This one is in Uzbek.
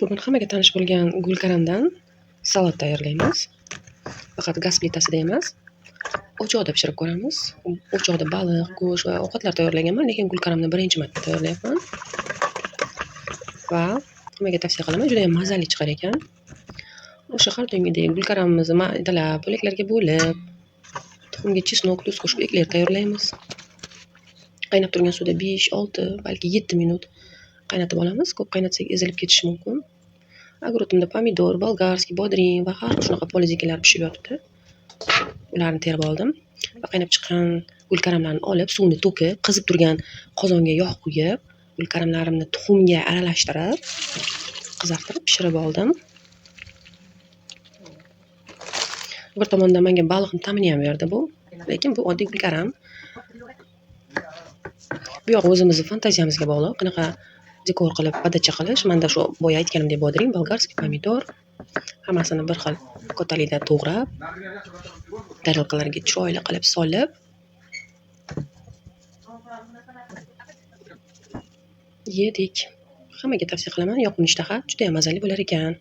Bugun hammaga tanish bo'lgan gulkaramdan salat tayyorlaymiz. Faqat gaz plitasida emas, o'choqda pishirib ko'ramiz. O'choqda baliq, go'sht va ovqatlar tayyorlaganman, lekin gulkaramni birinchi marta tayyorlayapman. Va hammaga tavsiya qilaman, juda ham mazali chiqar ekan. O'sha har doimgidek gulkaramimizni maydalab, bo'laklarga bo'lib, tuxumga chesnok, tuz qo'shib ekler tayyorlaymiz. Qaynab turgan suvda 5, 6, balki 7 minut qaynatib olamiz. Ko'p qaynatsak ezilib ketishi mumkin. Огородimda pomidor, bolgarskiy, bodring va har xil shunaqa polizikalar pishib yotibdi. Ularni terib oldim va qaynab chiqqan gulkaramlarni olib, suvni to'kib, qizib turgan qozonga yog' quyib, gulkaramlarimni tuxumga aralashtirib, qizartirib pishirib oldim. Bir tomondan menga baliqni ta'mini ham berdi bu. Lekin bu oddiy gulkaram. Bu yoq o'zimizning fantaziyamizga bog'liq. Qanaqa dekor qilib, podacha qilish. Menda shu boya aytganimdek bodring, bolgarskiy, pomidor hammasini bir xil ko'talikda to'g'rab, tarelkalarga chiroyli qilib solib, yedik. Hammaga tavsiya qilaman, yoqimli ishtaha, juda ham mazali bo'lar ekan.